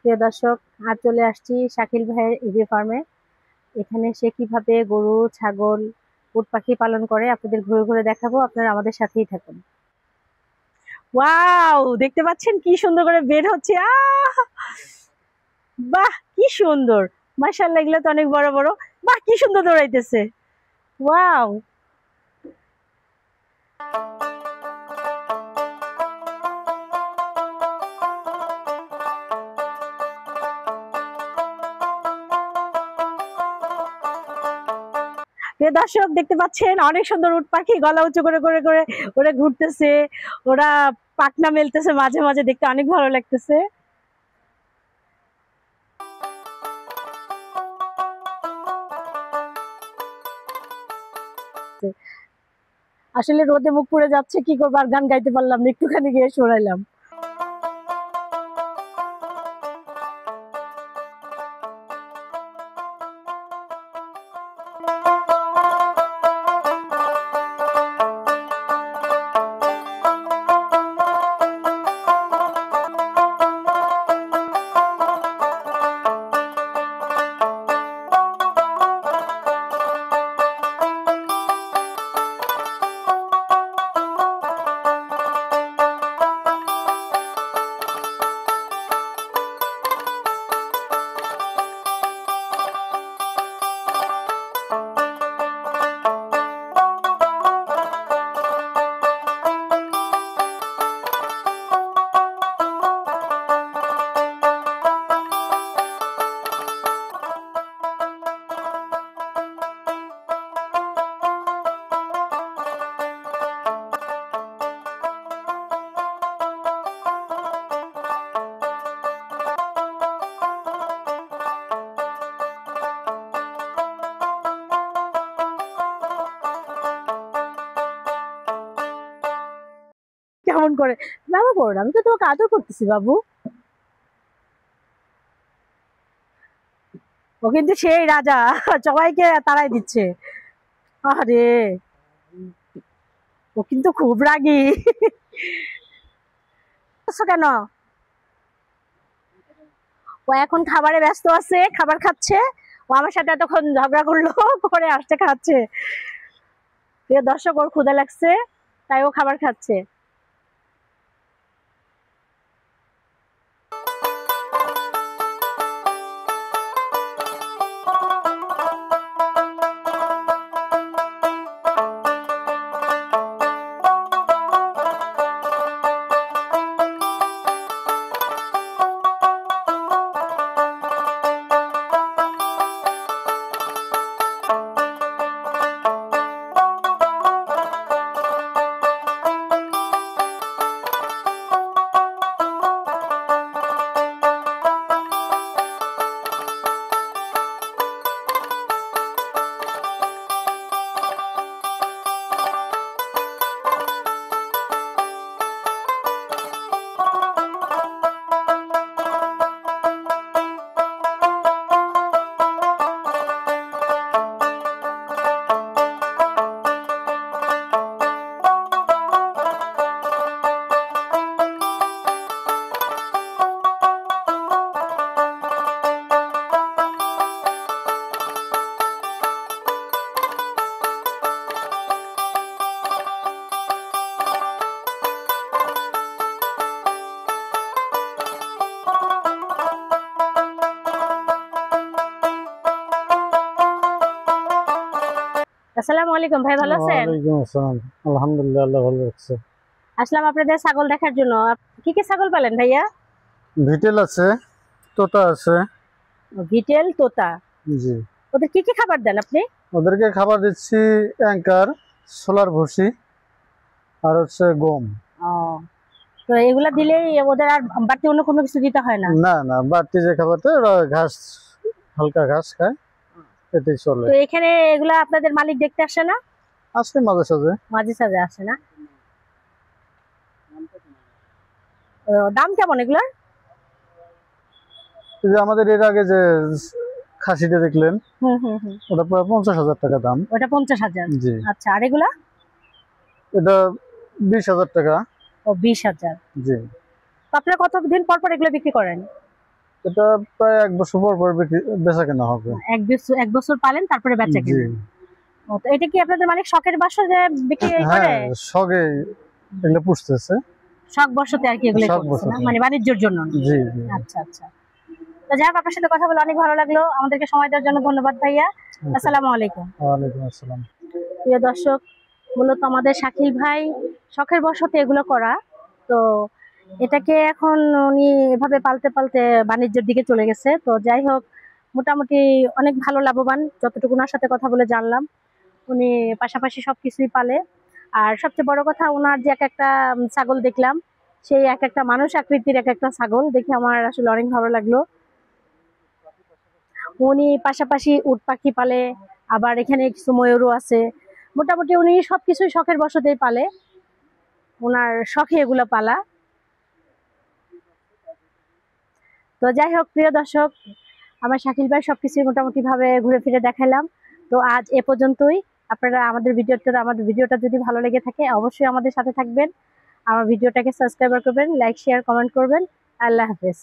প্রিয় দর্শক, আজ চলে আসছি শাকিল ভাইয়ের এগ্রি ফার্মে। এখানে সে কিভাবে গরু, ছাগল, উট পাখি পালন করে আপনাদের ঘুরে ঘুরে দেখাবো। আপনারা আমাদের সাথেই থাকুন। ওয়াও, দেখতে পাচ্ছেন কি সুন্দর করে বের হচ্ছে। বাহ, কি সুন্দর! মাশাআল্লাহ, এগুলো তো অনেক বড় বড়। বাহ, কি সুন্দর দৌড়াইতেছে। ওয়াও! প্রিয় দর্শক, দেখতে পাচ্ছেন অনেক সুন্দর উট পাখি গলা উঁচু করে করে করে ওরা ঘুরতেছে, ওরা পাখনা মেলতেছে মাঝে মাঝে, দেখতে অনেক ভালো লাগতেছে। আসলে রোদে মুখ পুড়ে যাচ্ছে, কি করবো, আর গান গাইতে পারলাম না, একটুখানি গিয়ে শোনাইলাম। কেমন করে বাবা করো, আমি তো তোমাকে আদর করতেছি বাবু। ও কিন্তু সেই রাজা, সবাইকে তাড়াই দিচ্ছে। আরে, ও কিন্তু খুব রাগী। কেন? ও এখন খাবারে ব্যস্ত আছে, খাবার খাচ্ছে। ও আমার সাথে এতক্ষণ ঝগড়া করলো, করে আসতে খাচ্ছে। প্রিয় দর্শক, ওর ক্ষুধা লাগছে, তাই ও খাবার খাচ্ছে। আসসালামু আলাইকুম ভাই, ভালো আছেন? ওয়ালাইকুম আসসালাম, আলহামদুলিল্লাহ, আল্লাহ ভালো রাখছে। আসলাম আপনাদের ছাগল দেখার জন্য। কি কি ছাগল পালেন ভাইয়া? ভিটেল আছে, তোতা আছে। ভিটেল, তোতা। জি। ওদের কি কি খাবার দেন আপনি? ওদেরকে খাবার দিচ্ছি অ্যাঙ্কার, সোলার ভুসি, আর হচ্ছে গম। ও, তো এগুলা দিলেই ওদের আর বাড়তি অন্য কোনো কিছু দিতে হয় না? না না, বাড়তি যে খাবারটা ওরা ঘাস, হালকা ঘাস খায়, এটাই চলে। তো এখানে এগুলা আপনাদের মালিক দেখতে আসে না? আসে মাঝে সাঝে। মাঝে সাঝে আসে না? দাম কেমন এগুলার? এই যে আমাদের এর আগে যে খাসিটা দেখলেন, ওটা প্রায় 50,000 টাকা দাম। ওটা 50,000? জি। আচ্ছা, আর এগুলা? এটা 20,000 টাকা। ও, 20,000। জি। তো আপনারা কতদিন পর পর এগুলো বিক্রি করেন? এটা প্রায় 1 বছর পর পর বেচা কেনা হবে। 1 বছর পালেন তারপরে বেচা জি। কেনা। তো এটা কি আপনাদের মালিক শখের বশে বিক্রি করে? হ্যাঁ, শখে এগুলো পুষতেছে। শখ বশতে আর কি এগুলো শখ করতেছে না, বশতে। মানে বাণিজ্যের জন্য না। জি জি। আচ্ছা আচ্ছা। তো যাই হোক, আপনার সাথে কথা বলে অনেক ভালো লাগলো। আমাদেরকে সময় দেওয়ার জন্য ধন্যবাদ ভাইয়া। আসসালামু আলাইকুম। ওয়ালাইকুম আসসালাম। প্রিয় দর্শক, মূলত আমাদের শাকিল ভাই শখের বশতে এগুলো করা। তো এটাকে এখন উনি এভাবে পালতে পালতে বাণিজ্যের দিকে চলে গেছে। তো যাই হোক, মোটামুটি অনেক ভালো লাভবান, যতটুকু ওনার সাথে কথা বলে জানলাম। উনি পাশাপাশি সবকিছুই পালে। আর সবচেয়ে বড় কথা, ওনার যে এক একটা ছাগল দেখলাম, সেই এক একটা মানুষ আকৃতির এক একটা ছাগল দেখে আমার আসলে অনেক ভালো লাগলো। উনি পাশাপাশি উট পাখি পালে, আবার এখানে কিছু ময়ূরও আছে। মোটামুটি উনি সবকিছুই শখের বশতেই পালে, ওনার শখে এগুলো পালা। তো যাই হোক প্রিয় দর্শক, আমার শাকিল ভাই সবকিছু মোটামুটি ভাবে ঘুরে ফিরে দেখালাম। তো আজ এ পর্যন্তই। আপনারা আমাদের ভিডিওটা যদি ভালো লেগে থাকে অবশ্যই আমাদের সাথে থাকবেন। আমার ভিডিওটাকে সাবস্ক্রাইব করবেন, লাইক শেয়ার কমেন্ট করবেন। আল্লাহ হাফেজ।